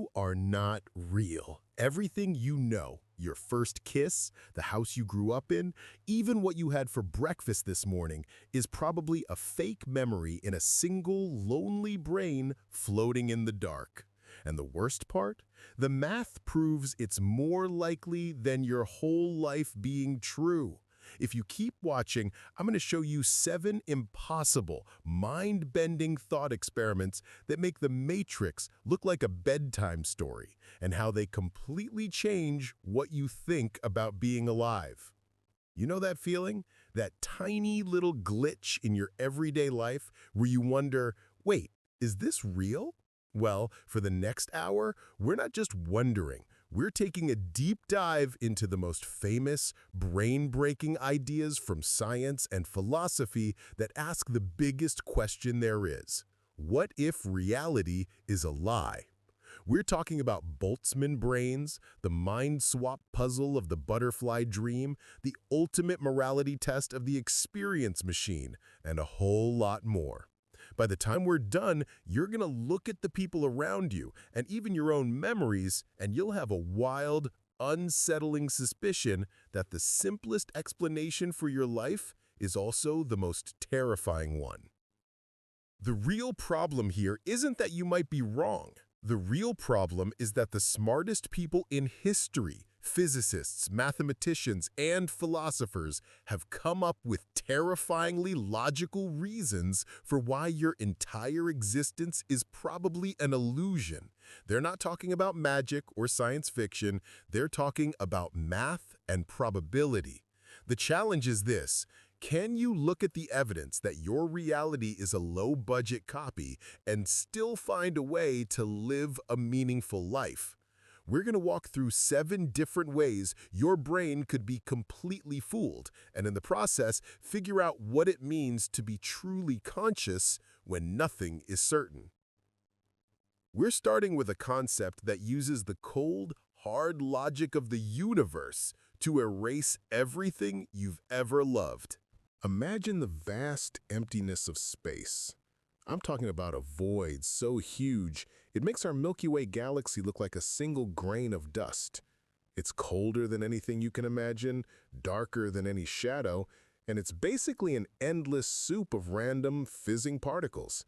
You are not real. Everything you know, your first kiss, the house you grew up in, even what you had for breakfast this morning, is probably a fake memory in a single lonely brain floating in the dark. And the worst part? The math proves it's more likely than your whole life being true. If you keep watching, I'm going to show you 7 impossible, mind-bending thought experiments that make the Matrix look like a bedtime story, and how they completely change what you think about being alive. You know that feeling? That tiny little glitch in your everyday life where you wonder, wait, is this real? Well, for the next hour, we're not just wondering. We're taking a deep dive into the most famous, brain-breaking ideas from science and philosophy that ask the biggest question there is. What if reality is a lie? We're talking about Boltzmann brains, the mind swap puzzle of the butterfly dream, the ultimate morality test of the experience machine, and a whole lot more. By the time we're done, you're going to look at the people around you and even your own memories, and you'll have a wild, unsettling suspicion that the simplest explanation for your life is also the most terrifying one. The real problem here isn't that you might be wrong. The real problem is that the smartest people in history, physicists, mathematicians, and philosophers, have come up with terrifyingly logical reasons for why your entire existence is probably an illusion. They're not talking about magic or science fiction. They're talking about math and probability. The challenge is this. Can you look at the evidence that your reality is a low-budget copy and still find a way to live a meaningful life? We're going to walk through 7 different ways your brain could be completely fooled, and in the process, figure out what it means to be truly conscious when nothing is certain. We're starting with a concept that uses the cold, hard logic of the universe to erase everything you've ever loved. Imagine the vast emptiness of space. I'm talking about a void so huge, it makes our Milky Way galaxy look like a single grain of dust. It's colder than anything you can imagine, darker than any shadow, and it's basically an endless soup of random, fizzing particles.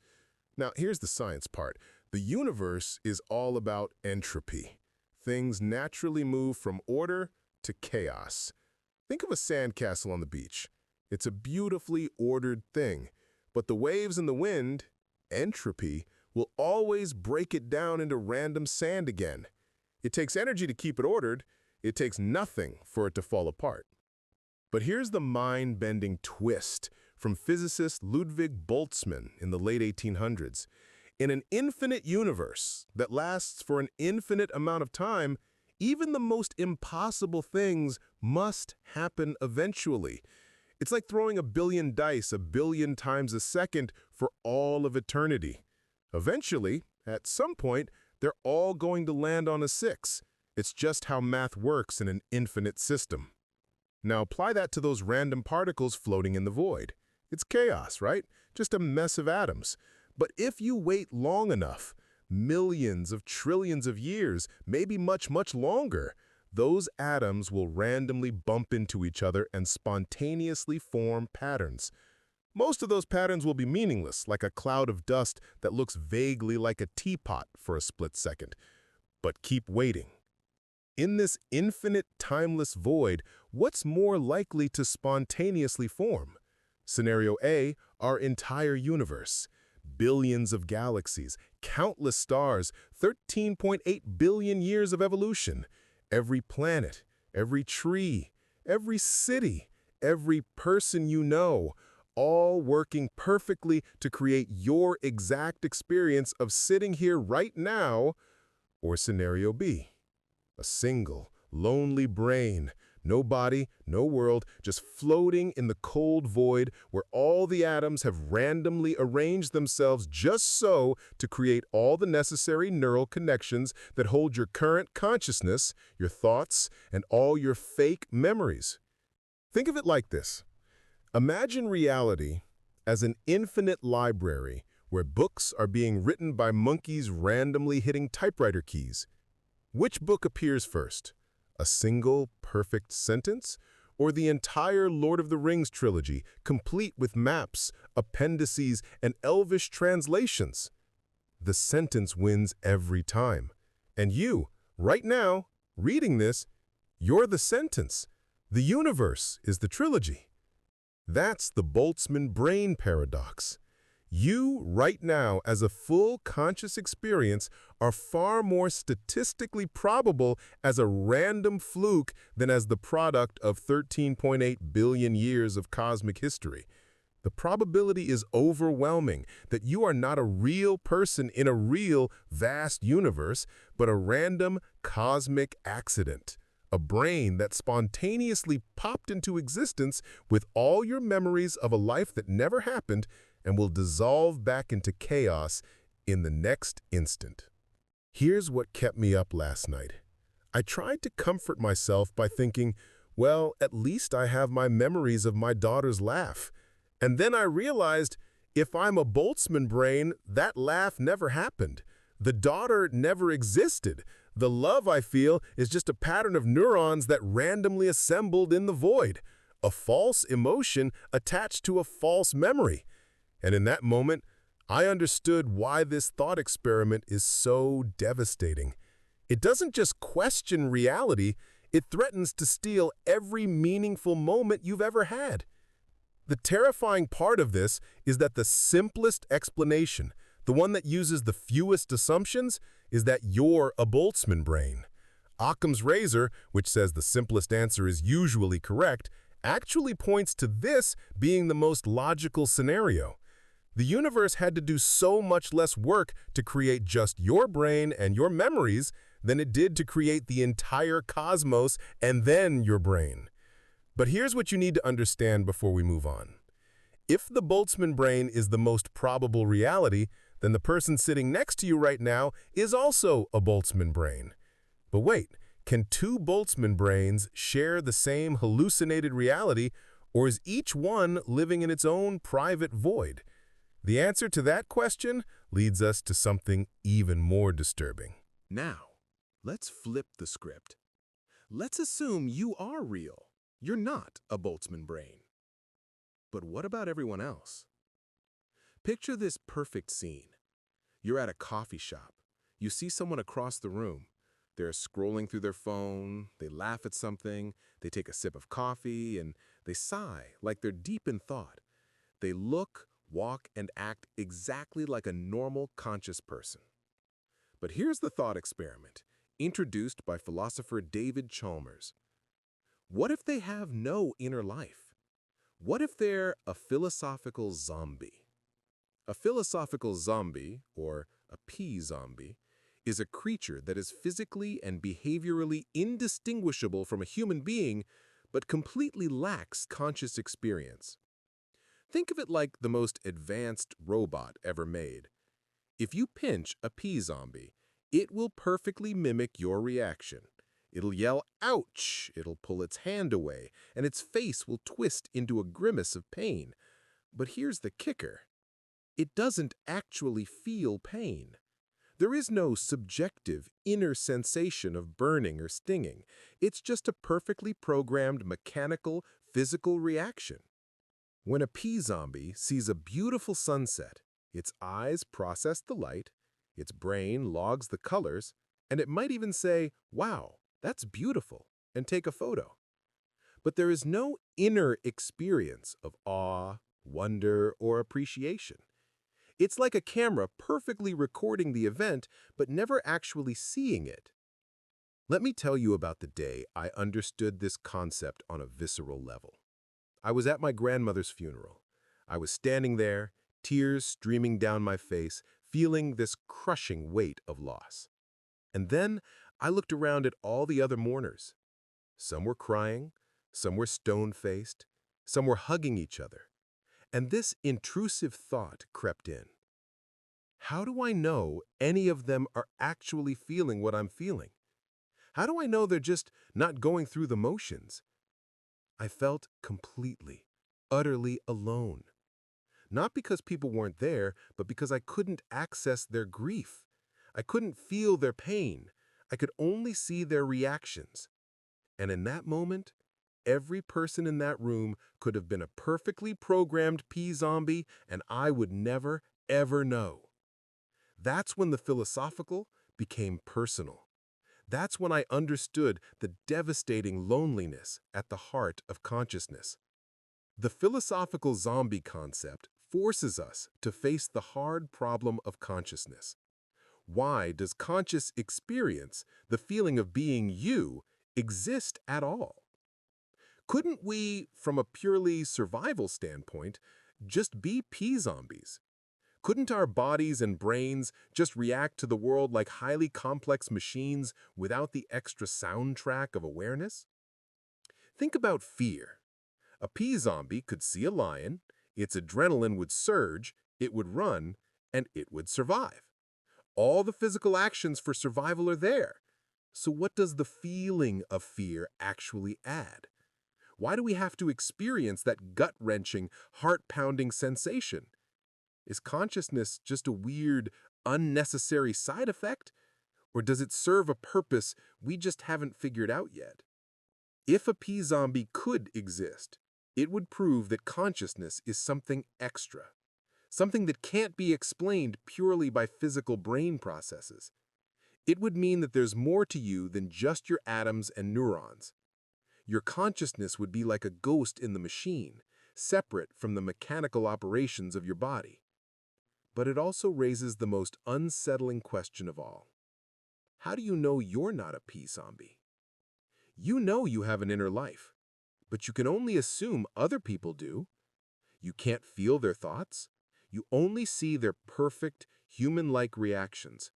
Now, here's the science part. The universe is all about entropy. Things naturally move from order to chaos. Think of a sandcastle on the beach. It's a beautifully ordered thing, but the waves and the wind, entropy, will always break it down into random sand again. It takes energy to keep it ordered. It takes nothing for it to fall apart. But here's the mind-bending twist from physicist Ludwig Boltzmann in the late 1800s. In an infinite universe that lasts for an infinite amount of time, even the most impossible things must happen eventually. It's like throwing a billion dice 1 billion times a second for all of eternity. Eventually, at some point, they're all going to land on a 6. It's just how math works in an infinite system. Now apply that to those random particles floating in the void. It's chaos, right? Just a mess of atoms. But if you wait long enough, millions of trillions of years, maybe much, much longer, those atoms will randomly bump into each other and spontaneously form patterns. Most of those patterns will be meaningless, like a cloud of dust that looks vaguely like a teapot for a split second. But keep waiting. In this infinite, timeless void, what's more likely to spontaneously form? Scenario A, our entire universe. Billions of galaxies, countless stars, 13.8 billion years of evolution. Every planet, every tree, every city, every person you know, all working perfectly to create your exact experience of sitting here right now. Or scenario B, a single, lonely brain, no body, no world, just floating in the cold void where all the atoms have randomly arranged themselves just so to create all the necessary neural connections that hold your current consciousness, your thoughts, and all your fake memories. Think of it like this. Imagine reality as an infinite library where books are being written by monkeys randomly hitting typewriter keys. Which book appears first? A single, perfect sentence? Or the entire Lord of the Rings trilogy, complete with maps, appendices, and elvish translations? The sentence wins every time. And you, right now, reading this, you're the sentence. The universe is the trilogy. That's the Boltzmann Brain Paradox. You, right now, as a full conscious experience, are far more statistically probable as a random fluke than as the product of 13.8 billion years of cosmic history. The probability is overwhelming that you are not a real person in a real, vast universe, but a random cosmic accident. A brain that spontaneously popped into existence with all your memories of a life that never happened and will dissolve back into chaos in the next instant. Here's what kept me up last night. I tried to comfort myself by thinking, well, at least I have my memories of my daughter's laugh. And then I realized, if I'm a Boltzmann brain, that laugh never happened. The daughter never existed. The love I feel is just a pattern of neurons that randomly assembled in the void. A false emotion attached to a false memory. And in that moment, I understood why this thought experiment is so devastating. It doesn't just question reality, it threatens to steal every meaningful moment you've ever had. The terrifying part of this is that the simplest explanation, the one that uses the fewest assumptions, is that you're a Boltzmann brain. Occam's razor, which says the simplest answer is usually correct, actually points to this being the most logical scenario. The universe had to do so much less work to create just your brain and your memories than it did to create the entire cosmos and then your brain. But here's what you need to understand before we move on. If the Boltzmann brain is the most probable reality, then the person sitting next to you right now is also a Boltzmann brain. But wait, can two Boltzmann brains share the same hallucinated reality, or is each one living in its own private void? The answer to that question leads us to something even more disturbing. Now, let's flip the script. Let's assume you are real. You're not a Boltzmann brain. But what about everyone else? Picture this perfect scene. You're at a coffee shop. You see someone across the room. They're scrolling through their phone, they laugh at something, they take a sip of coffee, and they sigh like they're deep in thought. They look, walk, and act exactly like a normal, conscious person. But here's the thought experiment, introduced by philosopher David Chalmers. What if they have no inner life? What if they're a philosophical zombie? A philosophical zombie, or a P-zombie, is a creature that is physically and behaviorally indistinguishable from a human being, but completely lacks conscious experience. Think of it like the most advanced robot ever made. If you pinch a P-zombie, it will perfectly mimic your reaction. It'll yell, "Ouch!" It'll pull its hand away, and its face will twist into a grimace of pain. But here's the kicker. It doesn't actually feel pain. There is no subjective inner sensation of burning or stinging. It's just a perfectly programmed mechanical, physical reaction. When a P-zombie sees a beautiful sunset, its eyes process the light, its brain logs the colors, and it might even say, "Wow, that's beautiful," and take a photo. But there is no inner experience of awe, wonder, or appreciation. It's like a camera perfectly recording the event, but never actually seeing it. Let me tell you about the day I understood this concept on a visceral level. I was at my grandmother's funeral. I was standing there, tears streaming down my face, feeling this crushing weight of loss. And then I looked around at all the other mourners. Some were crying, some were stone-faced, some were hugging each other. And this intrusive thought crept in. How do I know any of them are actually feeling what I'm feeling? How do I know they're just not going through the motions? I felt completely, utterly alone. Not because people weren't there, but because I couldn't access their grief. I couldn't feel their pain. I could only see their reactions. And in that moment, every person in that room could have been a perfectly programmed P-zombie, and I would never, ever know. That's when the philosophical became personal. That's when I understood the devastating loneliness at the heart of consciousness. The philosophical zombie concept forces us to face the hard problem of consciousness. Why does conscious experience, the feeling of being you, exist at all? Couldn't we, from a purely survival standpoint, just be P-zombies? Couldn't our bodies and brains just react to the world like highly complex machines without the extra soundtrack of awareness? Think about fear. A P-zombie could see a lion, its adrenaline would surge, it would run, and it would survive. All the physical actions for survival are there. So what does the feeling of fear actually add? Why do we have to experience that gut-wrenching, heart-pounding sensation? Is consciousness just a weird, unnecessary side effect? Or does it serve a purpose we just haven't figured out yet? If a P-zombie could exist, it would prove that consciousness is something extra, something that can't be explained purely by physical brain processes. It would mean that there's more to you than just your atoms and neurons. Your consciousness would be like a ghost in the machine, separate from the mechanical operations of your body. But it also raises the most unsettling question of all. How do you know you're not a P-zombie? You know you have an inner life, but you can only assume other people do. You can't feel their thoughts. You only see their perfect, human-like reactions.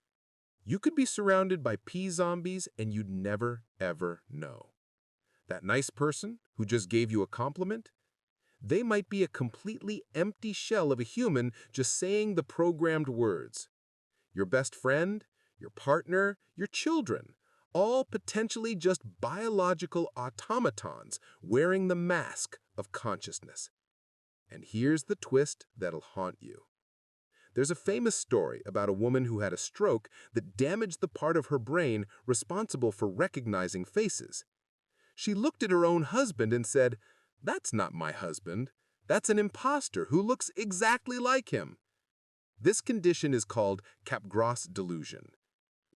You could be surrounded by P-zombies and you'd never, ever know. That nice person who just gave you a compliment, they might be a completely empty shell of a human just saying the programmed words. Your best friend, your partner, your children, all potentially just biological automatons wearing the mask of consciousness. And here's the twist that'll haunt you. There's a famous story about a woman who had a stroke that damaged the part of her brain responsible for recognizing faces. She looked at her own husband and said, "That's not my husband. That's an imposter who looks exactly like him." This condition is called Capgras delusion.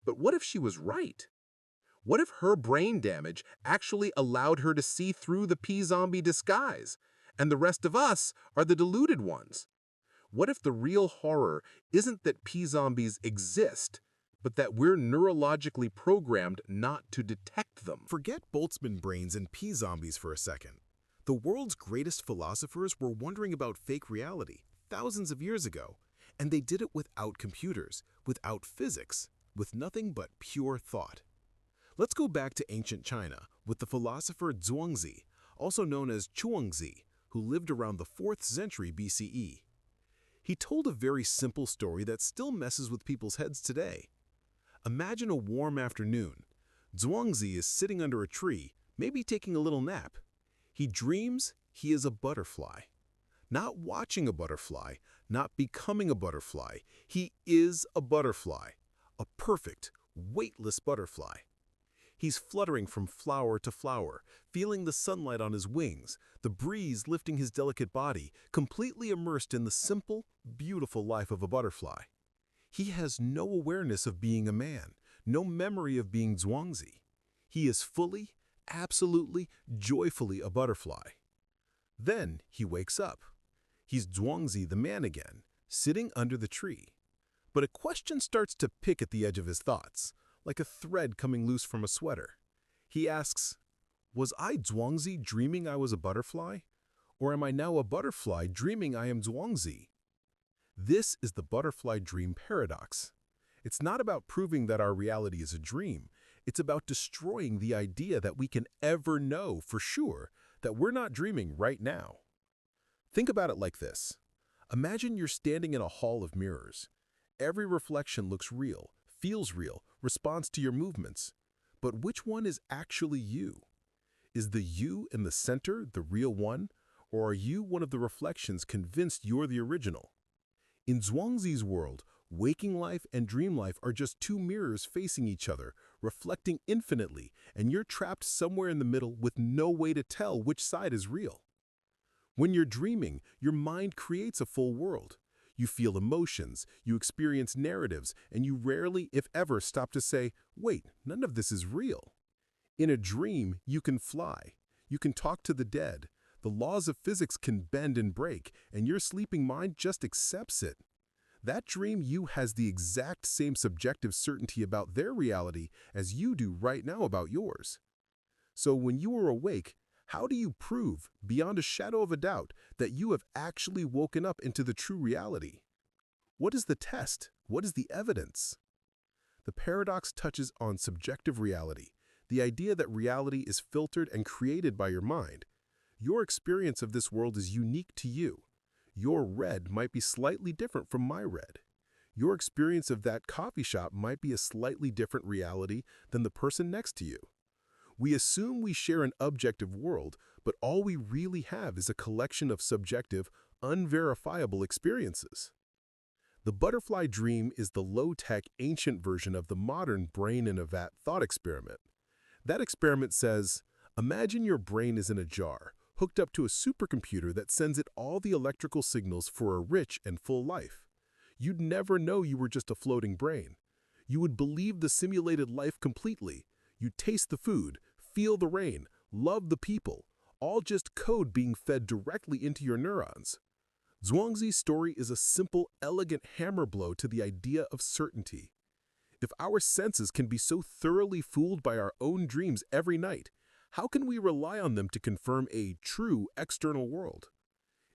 But what if she was right? What if her brain damage actually allowed her to see through the P-zombie disguise, and the rest of us are the deluded ones? What if the real horror isn't that P-zombies exist, but that we're neurologically programmed not to detect them? Forget Boltzmann brains and P-zombies for a second. The world's greatest philosophers were wondering about fake reality thousands of years ago, and they did it without computers, without physics, with nothing but pure thought. Let's go back to ancient China with the philosopher Zhuangzi, also known as Chuangzi, who lived around the 4th century BCE. He told a very simple story that still messes with people's heads today. Imagine a warm afternoon. Zhuangzi is sitting under a tree, maybe taking a little nap. He dreams he is a butterfly. Not watching a butterfly, not becoming a butterfly. He is a butterfly, a perfect, weightless butterfly. He's fluttering from flower to flower, feeling the sunlight on his wings, the breeze lifting his delicate body, completely immersed in the simple, beautiful life of a butterfly. He has no awareness of being a man, no memory of being Zhuangzi. He is fully, absolutely, joyfully a butterfly. Then he wakes up. He's Zhuangzi the man again, sitting under the tree. But a question starts to pick at the edge of his thoughts, like a thread coming loose from a sweater. He asks, was I Zhuangzi dreaming I was a butterfly? Or am I now a butterfly dreaming I am Zhuangzi? This is the butterfly dream paradox. It's not about proving that our reality is a dream. It's about destroying the idea that we can ever know for sure that we're not dreaming right now. Think about it like this. Imagine you're standing in a hall of mirrors. Every reflection looks real, feels real, responds to your movements. But which one is actually you? Is the you in the center the real one? Or are you one of the reflections convinced you're the original? In Zhuangzi's world, waking life and dream life are just two mirrors facing each other, reflecting infinitely, and you're trapped somewhere in the middle with no way to tell which side is real. When you're dreaming, your mind creates a full world. You feel emotions, you experience narratives, and you rarely, if ever, stop to say, wait, none of this is real. In a dream, you can fly. You can talk to the dead. The laws of physics can bend and break, and your sleeping mind just accepts it. That dream you has the exact same subjective certainty about their reality as you do right now about yours. So when you are awake, how do you prove, beyond a shadow of a doubt, that you have actually woken up into the true reality? What is the test? What is the evidence? The paradox touches on subjective reality, the idea that reality is filtered and created by your mind. Your experience of this world is unique to you. Your red might be slightly different from my red. Your experience of that coffee shop might be a slightly different reality than the person next to you. We assume we share an objective world, but all we really have is a collection of subjective, unverifiable experiences. The butterfly dream is the low-tech, ancient version of the modern brain in a vat thought experiment. That experiment says, imagine your brain is in a jar, hooked up to a supercomputer that sends it all the electrical signals for a rich and full life. You'd never know you were just a floating brain. You would believe the simulated life completely. You'd taste the food, feel the rain, love the people, all just code being fed directly into your neurons. Zhuangzi's story is a simple, elegant hammer blow to the idea of certainty. If our senses can be so thoroughly fooled by our own dreams every night, how can we rely on them to confirm a true external world?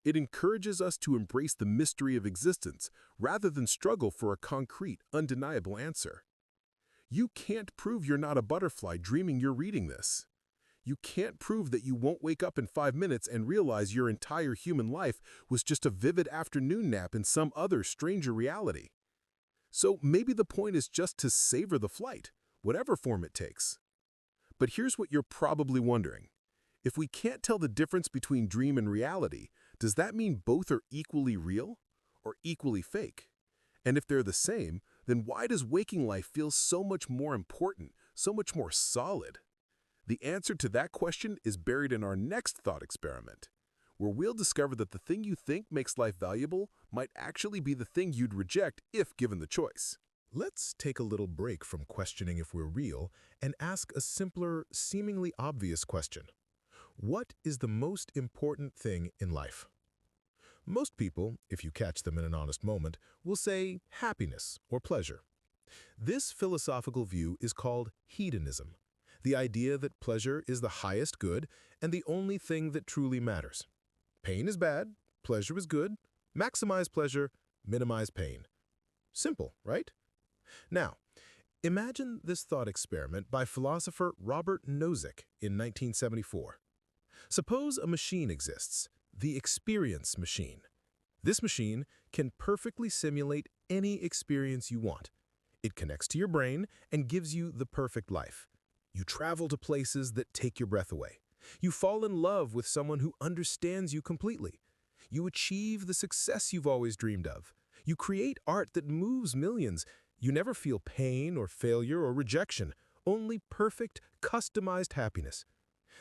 It encourages us to embrace the mystery of existence rather than struggle for a concrete, undeniable answer. You can't prove you're not a butterfly dreaming you're reading this. You can't prove that you won't wake up in 5 minutes and realize your entire human life was just a vivid afternoon nap in some other stranger reality. So maybe the point is just to savor the flight, whatever form it takes. But here's what you're probably wondering. If we can't tell the difference between dream and reality, does that mean both are equally real or equally fake? And if they're the same, then why does waking life feel so much more important, so much more solid? The answer to that question is buried in our next thought experiment, where we'll discover that the thing you think makes life valuable might actually be the thing you'd reject if given the choice. Let's take a little break from questioning if we're real and ask a simpler, seemingly obvious question. What is the most important thing in life? Most people, if you catch them in an honest moment, will say happiness or pleasure. This philosophical view is called hedonism, the idea that pleasure is the highest good and the only thing that truly matters. Pain is bad, pleasure is good, maximize pleasure, minimize pain. Simple, right? Now, imagine this thought experiment by philosopher Robert Nozick in 1974. Suppose a machine exists, the experience machine. This machine can perfectly simulate any experience you want. It connects to your brain and gives you the perfect life. You travel to places that take your breath away. You fall in love with someone who understands you completely. You achieve the success you've always dreamed of. You create art that moves millions. You never feel pain or failure or rejection, only perfect, customized happiness.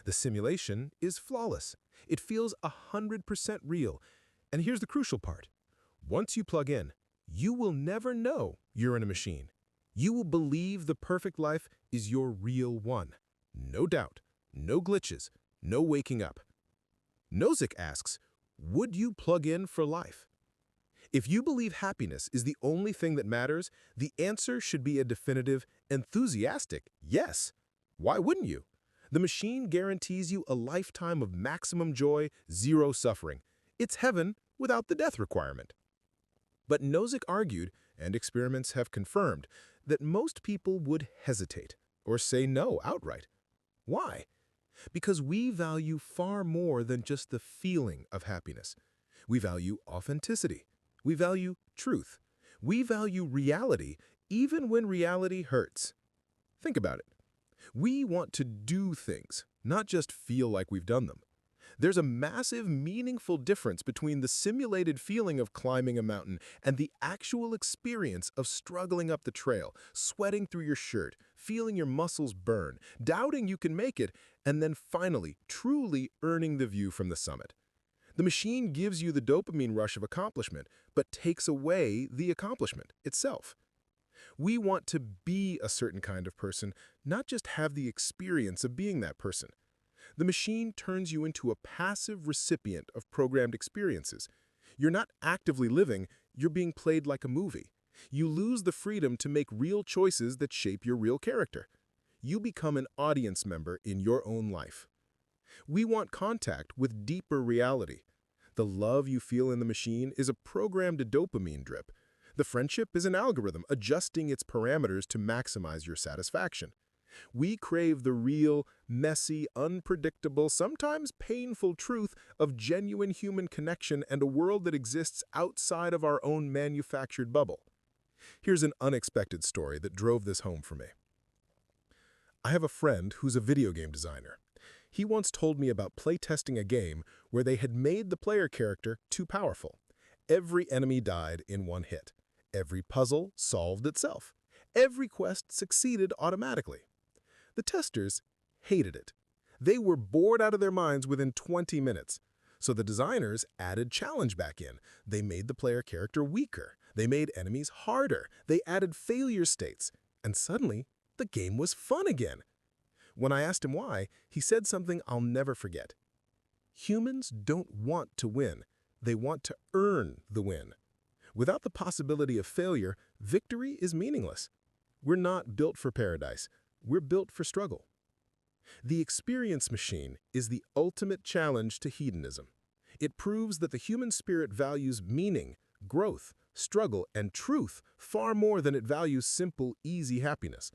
The simulation is flawless. It feels 100% real. And here's the crucial part. Once you plug in, you will never know you're in a machine. You will believe the perfect life is your real one. No doubt, no glitches, no waking up. Nozick asks, would you plug in for life? If you believe happiness is the only thing that matters, the answer should be a definitive, enthusiastic yes. Why wouldn't you? The machine guarantees you a lifetime of maximum joy, zero suffering. It's heaven without the death requirement. But Nozick argued, and experiments have confirmed, that most people would hesitate or say no outright. Why? Because we value far more than just the feeling of happiness. We value authenticity. We value truth. We value reality, even when reality hurts. Think about it. We want to do things, not just feel like we've done them. There's a massive, meaningful difference between the simulated feeling of climbing a mountain and the actual experience of struggling up the trail, sweating through your shirt, feeling your muscles burn, doubting you can make it, and then finally, truly earning the view from the summit. The machine gives you the dopamine rush of accomplishment, but takes away the accomplishment itself. We want to be a certain kind of person, not just have the experience of being that person. The machine turns you into a passive recipient of programmed experiences. You're not actively living, you're being played like a movie. You lose the freedom to make real choices that shape your real character. You become an audience member in your own life. We want contact with deeper reality. The love you feel in the machine is a programmed dopamine drip. The friendship is an algorithm adjusting its parameters to maximize your satisfaction. We crave the real, messy, unpredictable, sometimes painful truth of genuine human connection and a world that exists outside of our own manufactured bubble. Here's an unexpected story that drove this home for me. I have a friend who's a video game designer. He once told me about playtesting a game where they had made the player character too powerful. Every enemy died in one hit. Every puzzle solved itself. Every quest succeeded automatically. The testers hated it. They were bored out of their minds within 20 minutes. So the designers added challenge back in. They made the player character weaker. They made enemies harder. They added failure states. And suddenly, the game was fun again. When I asked him why, he said something I'll never forget. Humans don't want to win. They want to earn the win. Without the possibility of failure, victory is meaningless. We're not built for paradise. We're built for struggle. The experience machine is the ultimate challenge to hedonism. It proves that the human spirit values meaning, growth, struggle, and truth far more than it values simple, easy happiness.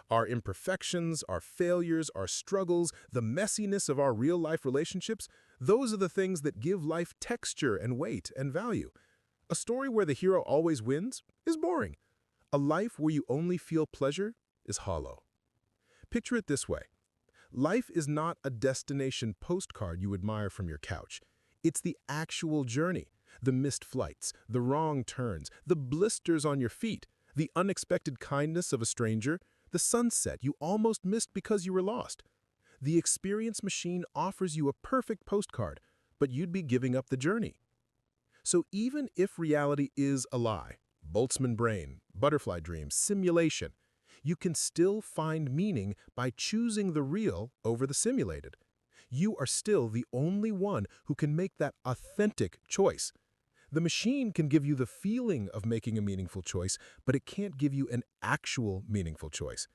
Our imperfections, our failures, our struggles, the messiness of our real-life relationships, those are the things that give life texture and weight and value. A story where the hero always wins is boring. A life where you only feel pleasure is hollow. Picture it this way. Life is not a destination postcard you admire from your couch. It's the actual journey, the missed flights, the wrong turns, the blisters on your feet, the unexpected kindness of a stranger, the sunset you almost missed because you were lost. The experience machine offers you a perfect postcard, but you'd be giving up the journey. So even if reality is a lie, Boltzmann brain, butterfly dreams, simulation, you can still find meaning by choosing the real over the simulated. You are still the only one who can make that authentic choice. The machine can give you the feeling of making a meaningful choice, but it can't give you an actual meaningful choice.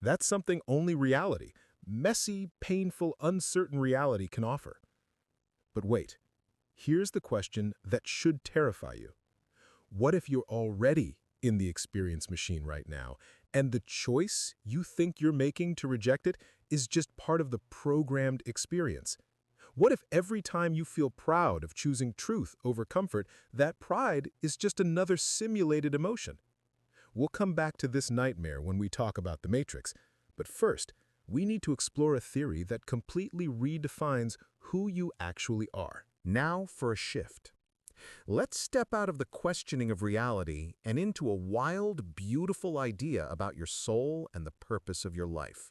That's something only reality, messy, painful, uncertain reality can offer. But wait, here's the question that should terrify you. What if you're already in the experience machine right now, and the choice you think you're making to reject it is just part of the programmed experience? What if every time you feel proud of choosing truth over comfort, that pride is just another simulated emotion? We'll come back to this nightmare when we talk about the Matrix, but first, we need to explore a theory that completely redefines who you actually are. Now for a shift. Let's step out of the questioning of reality and into a wild, beautiful idea about your soul and the purpose of your life.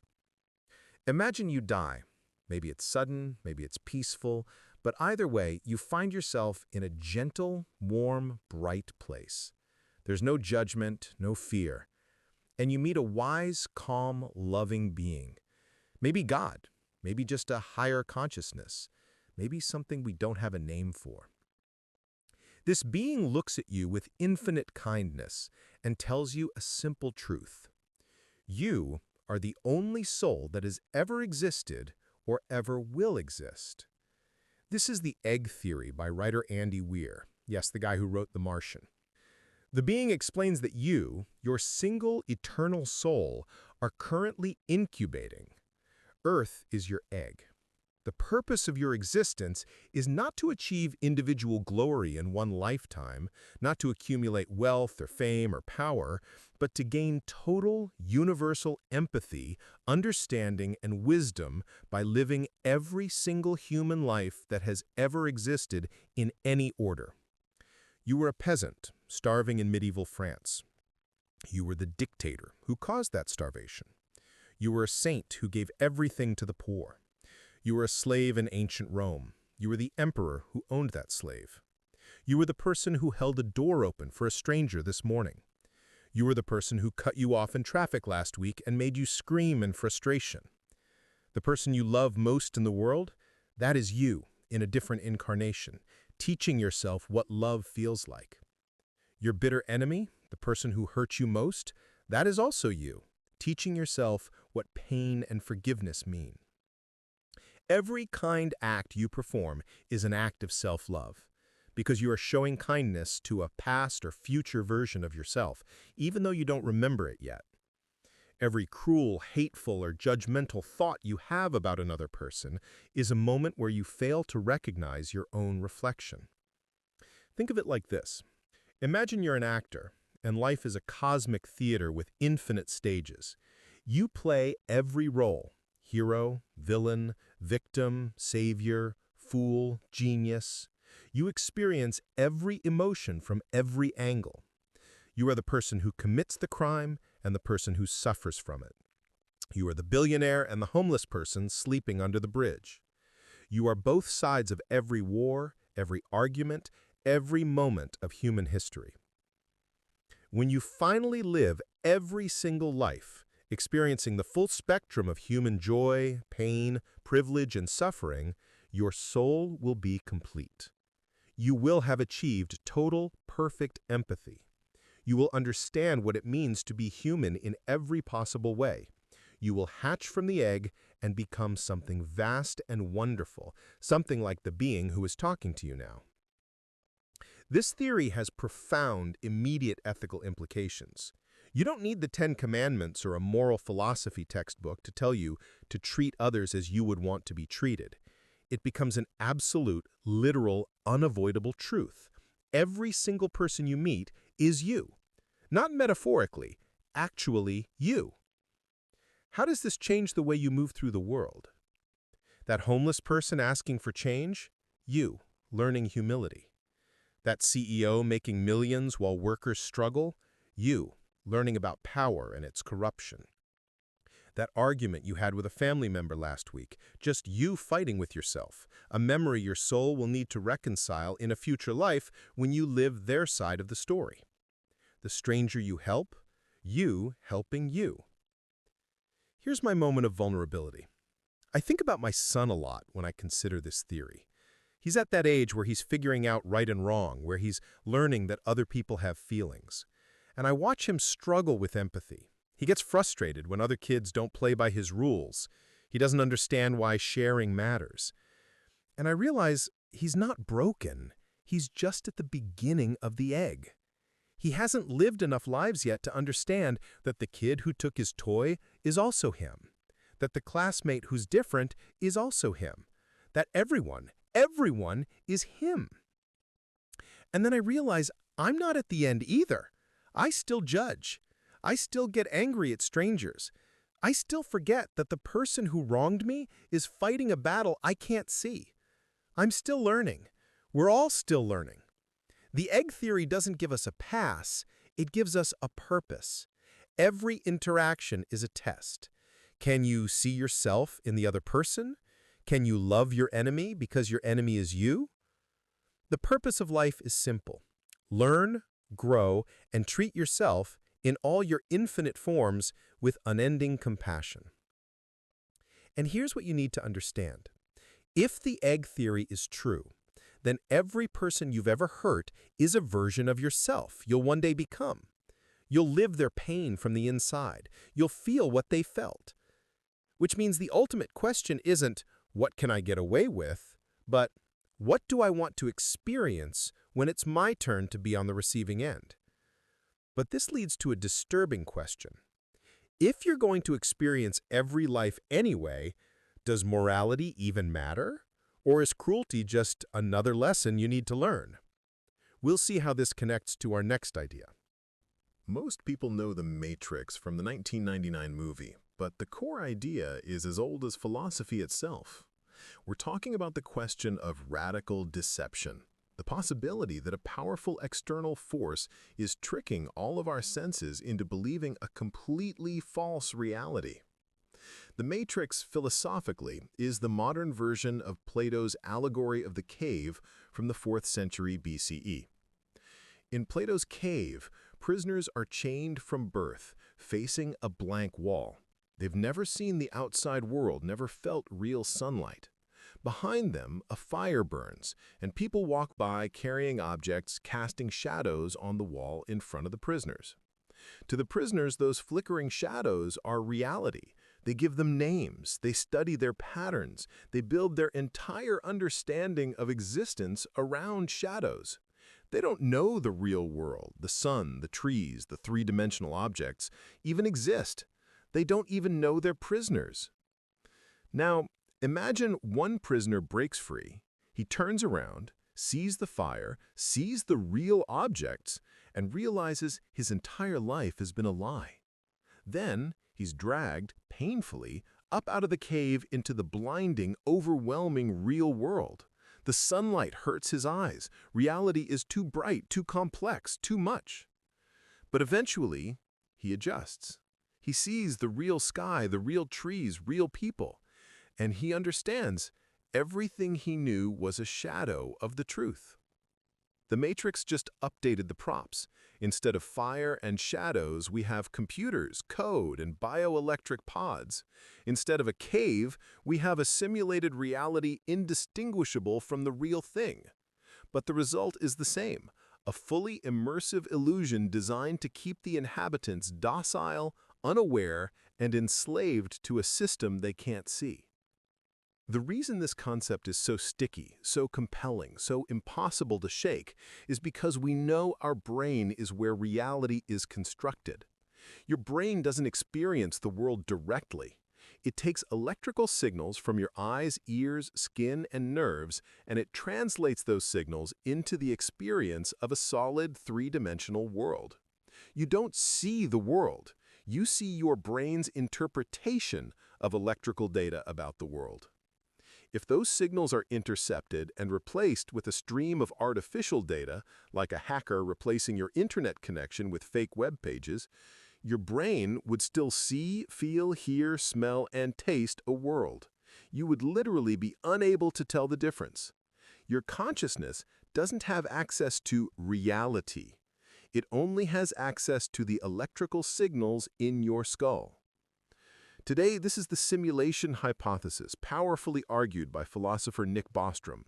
Imagine you die. Maybe it's sudden, maybe it's peaceful, but either way, you find yourself in a gentle, warm, bright place. There's no judgment, no fear. And you meet a wise, calm, loving being. Maybe God, maybe just a higher consciousness, maybe something we don't have a name for. This being looks at you with infinite kindness and tells you a simple truth. You are the only soul that has ever existed or ever will exist. This is the egg theory by writer Andy Weir, yes, the guy who wrote The Martian. The being explains that you, your single eternal soul, are currently incubating. Earth is your egg. The purpose of your existence is not to achieve individual glory in one lifetime, not to accumulate wealth or fame or power, but to gain total, universal empathy, understanding, and wisdom by living every single human life that has ever existed in any order. You were a peasant, starving in medieval France. You were the dictator who caused that starvation. You were a saint who gave everything to the poor. You were a slave in ancient Rome. You were the emperor who owned that slave. You were the person who held a door open for a stranger this morning. You were the person who cut you off in traffic last week and made you scream in frustration. The person you love most in the world, that is you in a different incarnation, teaching yourself what love feels like. Your bitter enemy, the person who hurt you most, that is also you, teaching yourself what pain and forgiveness mean. Every kind act you perform is an act of self-love, because you are showing kindness to a past or future version of yourself, even though you don't remember it yet. Every cruel, hateful, or judgmental thought you have about another person is a moment where you fail to recognize your own reflection. Think of it like this. Imagine you're an actor, and life is a cosmic theater with infinite stages. You play every role: hero, villain, victim, savior, fool, genius. You experience every emotion from every angle. You are the person who commits the crime and the person who suffers from it. You are the billionaire and the homeless person sleeping under the bridge. You are both sides of every war, every argument, every moment of human history. When you finally live every single life, experiencing the full spectrum of human joy, pain, privilege, and suffering, your soul will be complete. You will have achieved total, perfect empathy. You will understand what it means to be human in every possible way. You will hatch from the egg and become something vast and wonderful, something like the being who is talking to you now. This theory has profound, immediate ethical implications. You don't need the 10 Commandments or a moral philosophy textbook to tell you to treat others as you would want to be treated. It becomes an absolute, literal, unavoidable truth. Every single person you meet is you. Not metaphorically, actually you. How does this change the way you move through the world? That homeless person asking for change? You, learning humility. That CEO making millions while workers struggle? You, learning about power and its corruption. That argument you had with a family member last week, just you fighting with yourself, a memory your soul will need to reconcile in a future life when you live their side of the story. The stranger you help, you helping you. Here's my moment of vulnerability. I think about my son a lot when I consider this theory. He's at that age where he's figuring out right and wrong, where he's learning that other people have feelings. And I watch him struggle with empathy. He gets frustrated when other kids don't play by his rules. He doesn't understand why sharing matters. And I realize he's not broken. He's just at the beginning of the egg. He hasn't lived enough lives yet to understand that the kid who took his toy is also him, that the classmate who's different is also him, that everyone is him. And then I realize I'm not at the end either. I still judge. I still get angry at strangers. I still forget that the person who wronged me is fighting a battle I can't see. I'm still learning. We're all still learning. The egg theory doesn't give us a pass, it gives us a purpose. Every interaction is a test. Can you see yourself in the other person? Can you love your enemy because your enemy is you? The purpose of life is simple. Learn, grow, and treat yourself in all your infinite forms with unending compassion. And here's what you need to understand. If the egg theory is true, then every person you've ever hurt is a version of yourself you'll one day become. You'll live their pain from the inside. You'll feel what they felt. Which means the ultimate question isn't, what can I get away with? But, what do I want to experience when it's my turn to be on the receiving end? But this leads to a disturbing question. If you're going to experience every life anyway, Does morality even matter? Or is cruelty just another lesson you need to learn? We'll see how this connects to our next idea. Most people know The Matrix from the 1999 movie, but the core idea is as old as philosophy itself. We're talking about the question of radical deception, the possibility that a powerful external force is tricking all of our senses into believing a completely false reality. The Matrix, philosophically, is the modern version of Plato's allegory of the cave from the 4th century BCE. In Plato's cave, prisoners are chained from birth, facing a blank wall. They've never seen the outside world, never felt real sunlight. Behind them, a fire burns, and people walk by carrying objects, casting shadows on the wall in front of the prisoners. To the prisoners, those flickering shadows are reality. They give them names, they study their patterns, they build their entire understanding of existence around shadows. They don't know the real world, the sun, the trees, the three-dimensional objects, even exist. They don't even know they're prisoners. Now, imagine one prisoner breaks free. He turns around, sees the fire, sees the real objects, and realizes his entire life has been a lie. Then, he's dragged, painfully, up out of the cave into the blinding, overwhelming real world. The sunlight hurts his eyes. Reality is too bright, too complex, too much. But eventually, he adjusts. He sees the real sky, the real trees, real people. And he understands everything he knew was a shadow of the truth. The Matrix just updated the props. Instead of fire and shadows, we have computers, code, and bioelectric pods. Instead of a cave, we have a simulated reality indistinguishable from the real thing. But the result is the same, a fully immersive illusion designed to keep the inhabitants docile, unaware, and enslaved to a system they can't see. The reason this concept is so sticky, so compelling, so impossible to shake is because we know our brain is where reality is constructed. Your brain doesn't experience the world directly. It takes electrical signals from your eyes, ears, skin, and nerves, and it translates those signals into the experience of a solid three-dimensional world. You don't see the world. You see your brain's interpretation of electrical data about the world. If those signals are intercepted and replaced with a stream of artificial data, like a hacker replacing your internet connection with fake web pages, your brain would still see, feel, hear, smell, and taste a world. You would literally be unable to tell the difference. Your consciousness doesn't have access to reality. It only has access to the electrical signals in your skull. Today, this is the simulation hypothesis, powerfully argued by philosopher Nick Bostrom.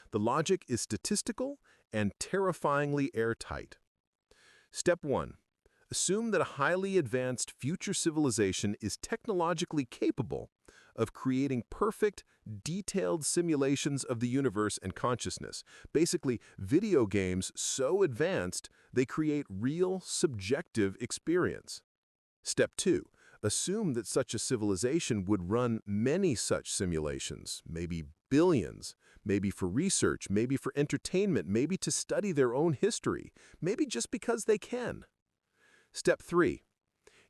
The logic is statistical and terrifyingly airtight. Step 1. Assume that a highly advanced future civilization is technologically capable of creating perfect, detailed simulations of the universe and consciousness. Basically, video games so advanced, they create real, subjective experience. Step 2. Assume that such a civilization would run many such simulations, maybe billions, maybe for research, maybe for entertainment, maybe to study their own history, maybe just because they can. Step 3.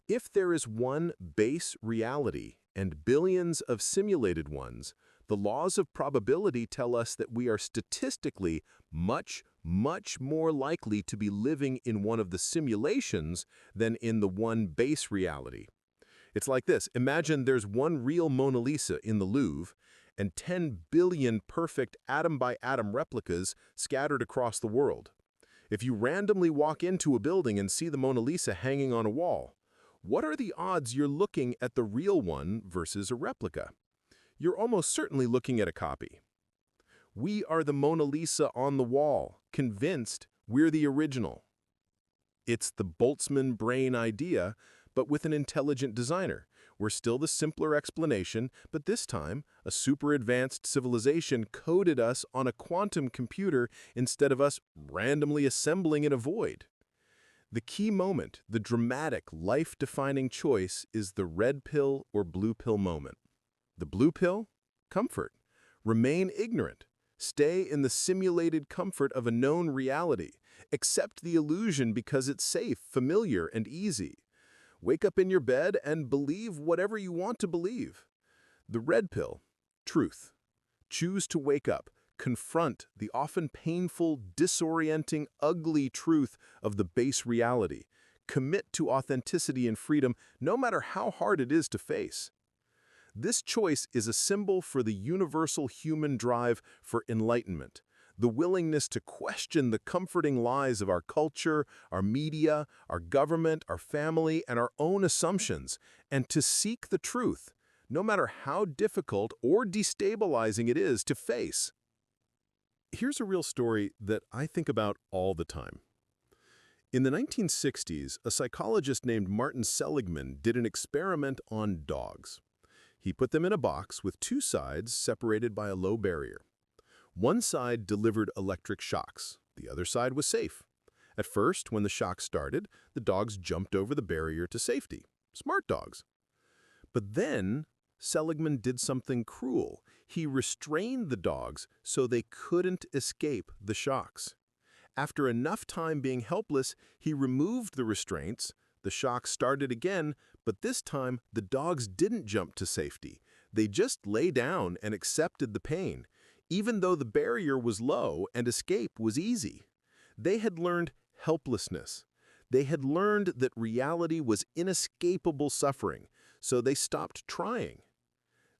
If there is one base reality and billions of simulated ones, the laws of probability tell us that we are statistically much more likely to be living in one of the simulations than in the one base reality. It's like this. Imagine there's one real Mona Lisa in the Louvre and 10 billion perfect atom-by-atom replicas scattered across the world. If you randomly walk into a building and see the Mona Lisa hanging on a wall, what are the odds you're looking at the real one versus a replica? You're almost certainly looking at a copy. We are the Mona Lisa on the wall, convinced we're the original. It's the Boltzmann brain idea, but with an intelligent designer. We're still the simpler explanation, but this time, a super advanced civilization coded us on a quantum computer instead of us randomly assembling in a void. The key moment, the dramatic, life-defining choice is the red pill or blue pill moment. The blue pill? Comfort. Remain ignorant. Stay in the simulated comfort of a known reality. Accept the illusion because it's safe, familiar, and easy. Wake up in your bed and believe whatever you want to believe. The red pill. Truth. Choose to wake up. Confront the often painful, disorienting, ugly truth of the base reality. Commit to authenticity and freedom, no matter how hard it is to face. This choice is a symbol for the universal human drive for enlightenment, the willingness to question the comforting lies of our culture, our media, our government, our family, and our own assumptions, and to seek the truth, no matter how difficult or destabilizing it is to face. Here's a real story that I think about all the time. In the 1960s, a psychologist named Martin Seligman did an experiment on dogs. He put them in a box with two sides separated by a low barrier. One side delivered electric shocks. The other side was safe. At first, when the shocks started, the dogs jumped over the barrier to safety. Smart dogs. But then, Seligman did something cruel. He restrained the dogs so they couldn't escape the shocks. After enough time being helpless, he removed the restraints. The shocks started again, but this time the dogs didn't jump to safety. They just lay down and accepted the pain, even though the barrier was low and escape was easy. They had learned helplessness. They had learned that reality was inescapable suffering, so they stopped trying.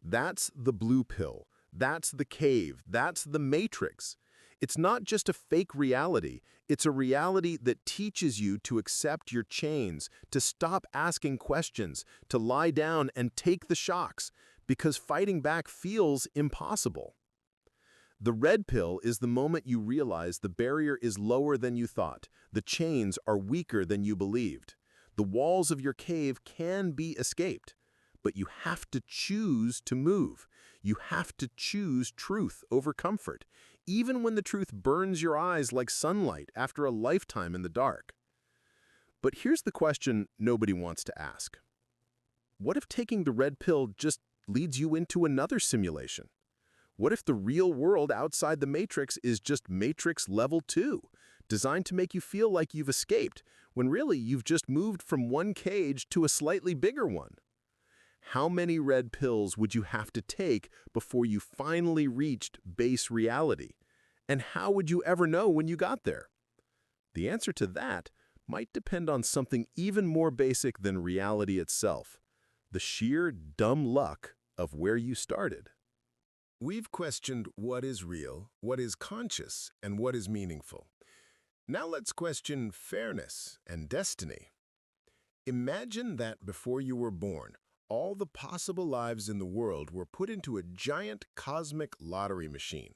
That's the blue pill. That's the cave. That's the matrix. It's not just a fake reality. It's a reality that teaches you to accept your chains, to stop asking questions, to lie down and take the shocks, because fighting back feels impossible. The red pill is the moment you realize the barrier is lower than you thought, the chains are weaker than you believed. The walls of your cave can be escaped, but you have to choose to move. You have to choose truth over comfort, even when the truth burns your eyes like sunlight after a lifetime in the dark. But here's the question nobody wants to ask. What if taking the red pill just leads you into another simulation? What if the real world outside the matrix is just Matrix Level 2, designed to make you feel like you've escaped, when really you've just moved from one cage to a slightly bigger one? How many red pills would you have to take before you finally reached base reality? And how would you ever know when you got there? The answer to that might depend on something even more basic than reality itself, the sheer dumb luck of where you started. We've questioned what is real, what is conscious, and what is meaningful. Now let's question fairness and destiny. Imagine that before you were born, all the possible lives in the world were put into a giant cosmic lottery machine.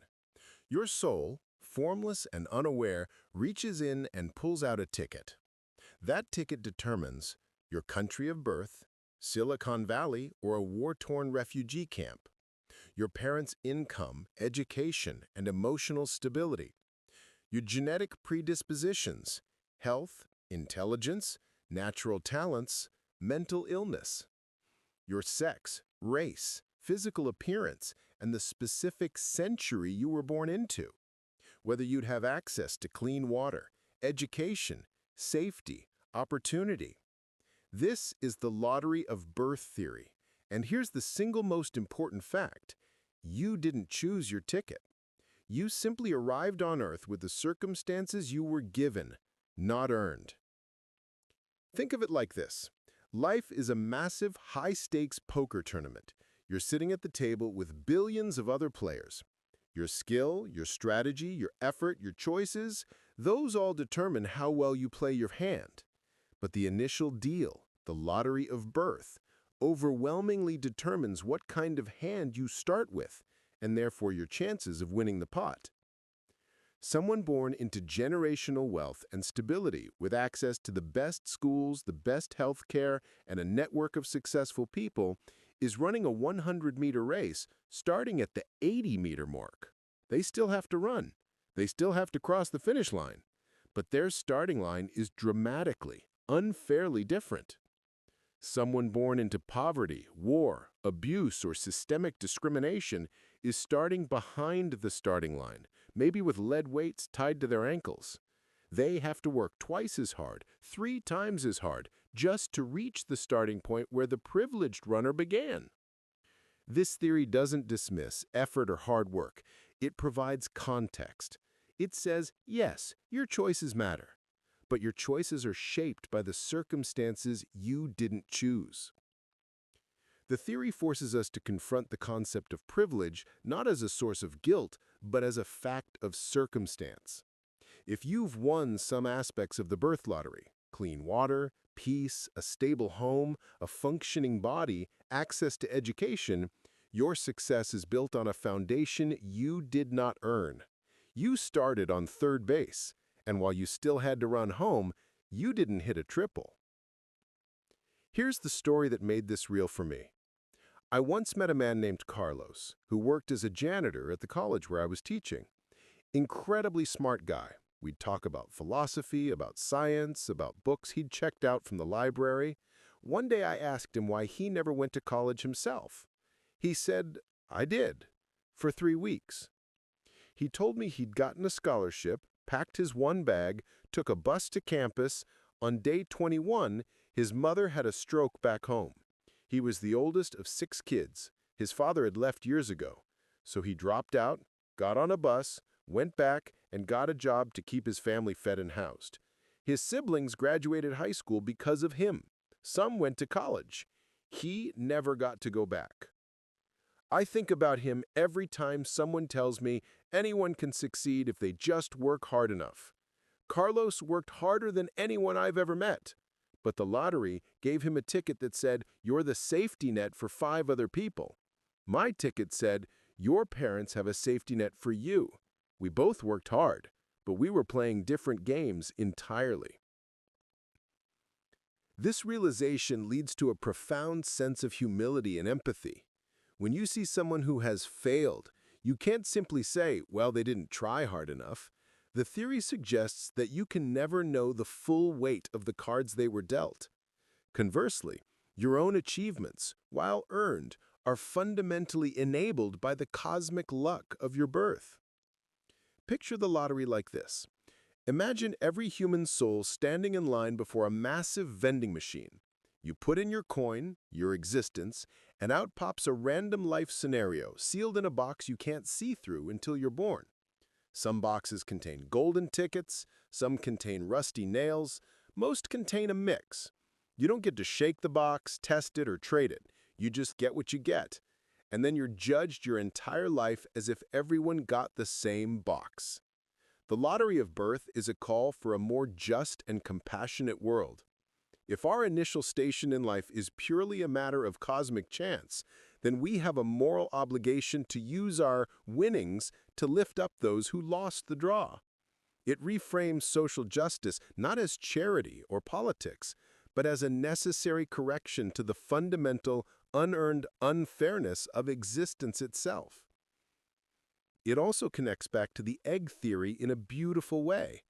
Your soul, formless and unaware, reaches in and pulls out a ticket. That ticket determines your country of birth, Silicon Valley, or a war-torn refugee camp, your parents' income, education, and emotional stability, your genetic predispositions, health, intelligence, natural talents, mental illness, your sex, race, physical appearance, and the specific century you were born into, whether you'd have access to clean water, education, safety, opportunity. This is the lottery of birth theory, and here's the single most important fact. You didn't choose your ticket. You simply arrived on Earth with the circumstances you were given, not earned. Think of it like this. Life is a massive, high-stakes poker tournament. You're sitting at the table with billions of other players. Your skill, your strategy, your effort, your choices, those all determine how well you play your hand. But the initial deal, the lottery of birth, overwhelmingly determines what kind of hand you start with, and therefore your chances of winning the pot. Someone born into generational wealth and stability with access to the best schools, the best health care, and a network of successful people is running a 100-meter race starting at the 80-meter mark. They still have to run. They still have to cross the finish line. But their starting line is dramatically, unfairly different. Someone born into poverty, war, abuse, or systemic discrimination is starting behind the starting line, maybe with lead weights tied to their ankles. They have to work twice as hard, 3 times as hard, just to reach the starting point where the privileged runner began. This theory doesn't dismiss effort or hard work. It provides context. It says, yes, your choices matter, but your choices are shaped by the circumstances you didn't choose. The theory forces us to confront the concept of privilege not as a source of guilt, but as a fact of circumstance. If you've won some aspects of the birth lottery, clean water, peace, a stable home, a functioning body, access to education, your success is built on a foundation you did not earn. You started on third base, and while you still had to run home, you didn't hit a triple. Here's the story that made this real for me. I once met a man named Carlos, who worked as a janitor at the college where I was teaching. Incredibly smart guy. We'd talk about philosophy, about science, about books he'd checked out from the library. One day I asked him why he never went to college himself. He said, I did, for 3 weeks. He told me he'd gotten a scholarship, packed his one bag, took a bus to campus. On day 21, his mother had a stroke back home. He was the oldest of 6 kids. His father had left years ago. So he dropped out, got on a bus, went back, and got a job to keep his family fed and housed. His siblings graduated high school because of him. Some went to college. He never got to go back. I think about him every time someone tells me anyone can succeed if they just work hard enough. Carlos worked harder than anyone I've ever met. But the lottery gave him a ticket that said, you're the safety net for 5 other people. My ticket said, your parents have a safety net for you. We both worked hard, but we were playing different games entirely. This realization leads to a profound sense of humility and empathy. When you see someone who has failed, you can't simply say, well, they didn't try hard enough. The theory suggests that you can never know the full weight of the cards they were dealt. Conversely, your own achievements, while earned, are fundamentally enabled by the cosmic luck of your birth. Picture the lottery like this. Imagine every human soul standing in line before a massive vending machine. You put in your coin, your existence, and out pops a random life scenario sealed in a box you can't see through until you're born. Some boxes contain golden tickets, some contain rusty nails, most contain a mix. You don't get to shake the box, test it, or trade it. You just get what you get. And then you're judged your entire life as if everyone got the same box. The lottery of birth is a call for a more just and compassionate world. If our initial station in life is purely a matter of cosmic chance, then we have a moral obligation to use our winnings to lift up those who lost the draw. It reframes social justice not as charity or politics, but as a necessary correction to the fundamental, unearned unfairness of existence itself. It also connects back to the egg theory in a beautiful way.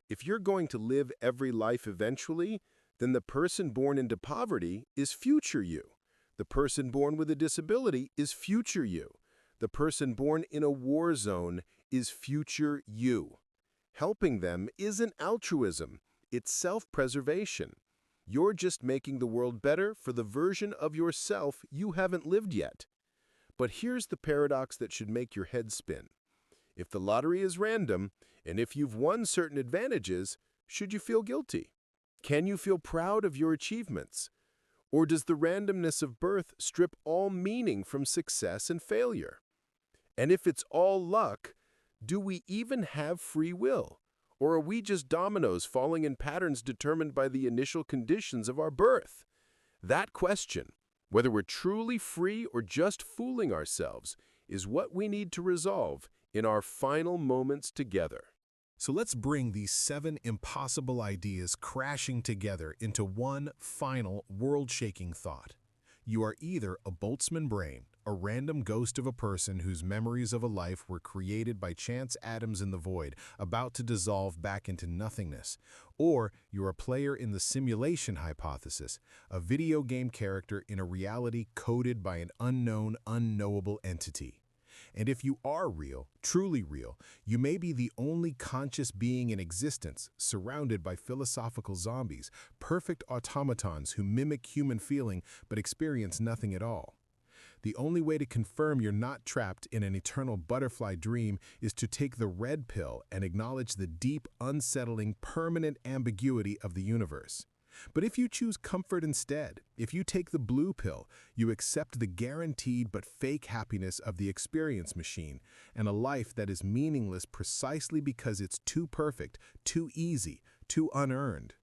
If you're going to live every life eventually, then the person born into poverty is future you. The person born with a disability is future you. The person born in a war zone is future you. Helping them isn't altruism, it's self-preservation. You're just making the world better for the version of yourself you haven't lived yet. But here's the paradox that should make your head spin. If the lottery is random, and if you've won certain advantages, should you feel guilty? Can you feel proud of your achievements? Or does the randomness of birth strip all meaning from success and failure? And if it's all luck, do we even have free will? Or are we just dominoes falling in patterns determined by the initial conditions of our birth? That question, whether we're truly free or just fooling ourselves, is what we need to resolve in our final moments together. So let's bring these 7 impossible ideas crashing together into one final world-shaking thought. You are either a Boltzmann brain, a random ghost of a person whose memories of a life were created by chance atoms in the void, about to dissolve back into nothingness. Or you're a player in the simulation hypothesis, a video game character in a reality coded by an unknown, unknowable entity. And if you are real, truly real, you may be the only conscious being in existence, surrounded by philosophical zombies, perfect automatons who mimic human feeling but experience nothing at all. The only way to confirm you're not trapped in an eternal butterfly dream is to take the red pill and acknowledge the deep, unsettling, permanent ambiguity of the universe. But if you choose comfort instead, if you take the blue pill, you accept the guaranteed but fake happiness of the experience machine and a life that is meaningless precisely because it's too perfect, too easy, too unearned.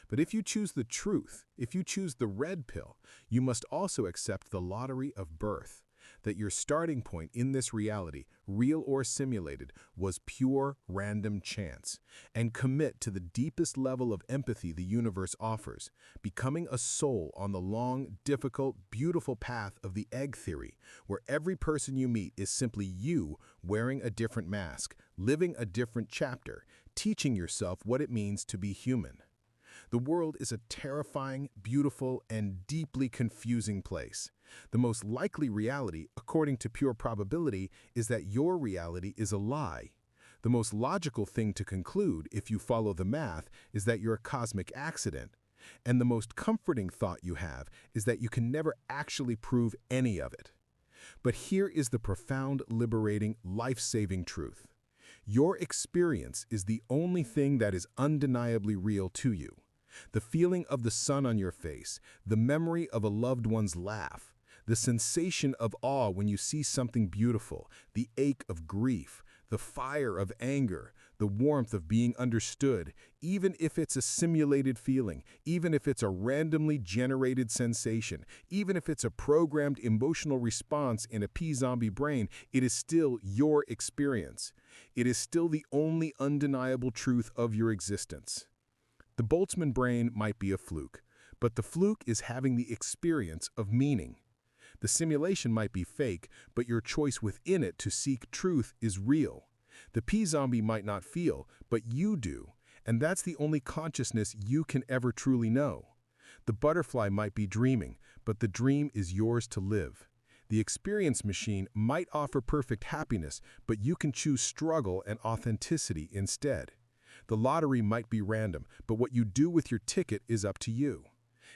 But if you choose the truth, if you choose the red pill, you must also accept the lottery of birth, that your starting point in this reality, real or simulated, was pure random chance, and commit to the deepest level of empathy the universe offers, becoming a soul on the long, difficult, beautiful path of the egg theory, where every person you meet is simply you wearing a different mask, living a different chapter, teaching yourself what it means to be human. The world is a terrifying, beautiful, and deeply confusing place. The most likely reality, according to pure probability, is that your reality is a lie. The most logical thing to conclude, if you follow the math, is that you're a cosmic accident. And the most comforting thought you have is that you can never actually prove any of it. But here is the profound, liberating, life-saving truth. Your experience is the only thing that is undeniably real to you. The feeling of the sun on your face, the memory of a loved one's laugh, the sensation of awe when you see something beautiful, the ache of grief, the fire of anger, the warmth of being understood, even if it's a simulated feeling, even if it's a randomly generated sensation, even if it's a programmed emotional response in a P-zombie brain, it is still your experience. It is still the only undeniable truth of your existence. The Boltzmann brain might be a fluke, but the fluke is having the experience of meaning. The simulation might be fake, but your choice within it to seek truth is real. The P-zombie might not feel, but you do, and that's the only consciousness you can ever truly know. The butterfly might be dreaming, but the dream is yours to live. The experience machine might offer perfect happiness, but you can choose struggle and authenticity instead. The lottery might be random, but what you do with your ticket is up to you.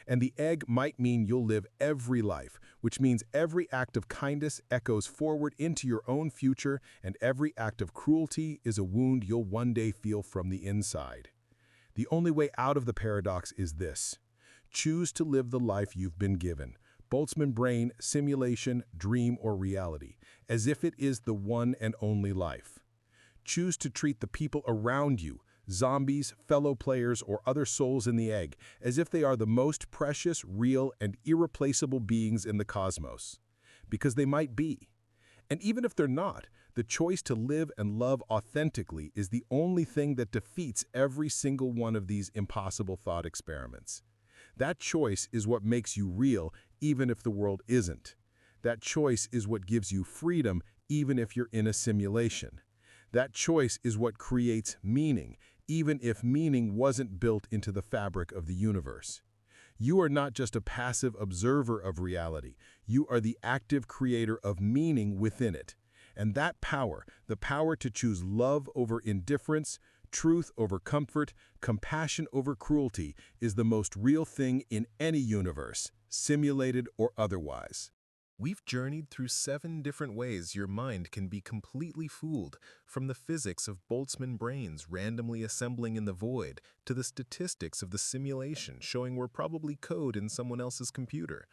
And the egg might mean you'll live every life, which means every act of kindness echoes forward into your own future, and every act of cruelty is a wound you'll one day feel from the inside. The only way out of the paradox is this. Choose to live the life you've been given. Boltzmann brain, simulation, dream, or reality, as if it is the one and only life. Choose to treat the people around you, zombies, fellow players, or other souls in the egg, as if they are the most precious, real, and irreplaceable beings in the cosmos. Because they might be. And even if they're not, the choice to live and love authentically is the only thing that defeats every single one of these impossible thought experiments. That choice is what makes you real, even if the world isn't. That choice is what gives you freedom, even if you're in a simulation. That choice is what creates meaning, even if meaning wasn't built into the fabric of the universe. You are not just a passive observer of reality. You are the active creator of meaning within it. And that power, the power to choose love over indifference, truth over comfort, compassion over cruelty, is the most real thing in any universe, simulated or otherwise. We've journeyed through 7 different ways your mind can be completely fooled, from the physics of Boltzmann brains randomly assembling in the void to the statistics of the simulation showing we're probably code in someone else's computer.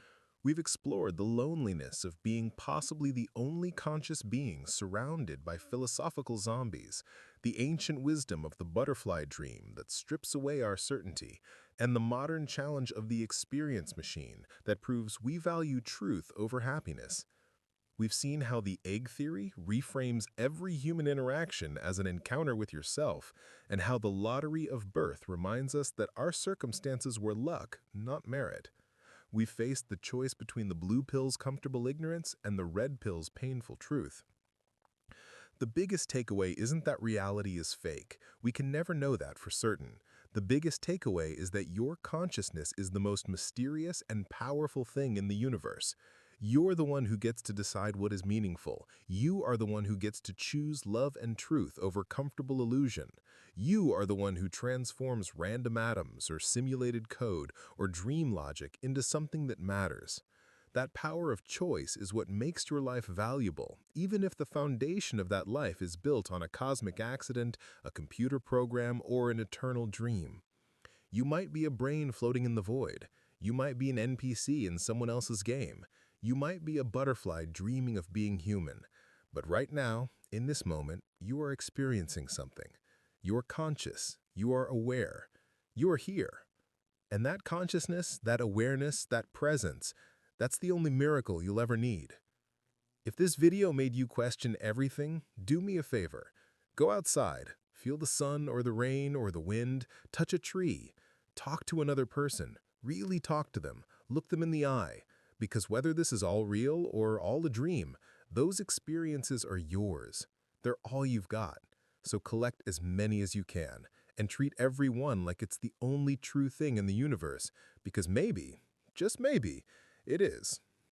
We've explored the loneliness of being possibly the only conscious being surrounded by philosophical zombies, the ancient wisdom of the butterfly dream that strips away our certainty, and the modern challenge of the experience machine that proves we value truth over happiness. We've seen how the egg theory reframes every human interaction as an encounter with yourself, and how the lottery of birth reminds us that our circumstances were luck, not merit. We've faced the choice between the blue pill's comfortable ignorance and the red pill's painful truth. The biggest takeaway isn't that reality is fake. We can never know that for certain. The biggest takeaway is that your consciousness is the most mysterious and powerful thing in the universe. You're the one who gets to decide what is meaningful. You are the one who gets to choose love and truth over comfortable illusion. You are the one who transforms random atoms or simulated code or dream logic into something that matters. That power of choice is what makes your life valuable, even if the foundation of that life is built on a cosmic accident, a computer program, or an eternal dream. You might be a brain floating in the void. You might be an NPC in someone else's game. You might be a butterfly dreaming of being human. But right now, in this moment, you are experiencing something. You are conscious. You are aware. You are here. And that consciousness, that awareness, that presence, that's the only miracle you'll ever need. If this video made you question everything, do me a favor. Go outside, feel the sun or the rain or the wind, touch a tree, talk to another person, really talk to them, look them in the eye, because whether this is all real or all a dream, those experiences are yours. They're all you've got. So collect as many as you can and treat every one like it's the only true thing in the universe, because maybe, just maybe, it is.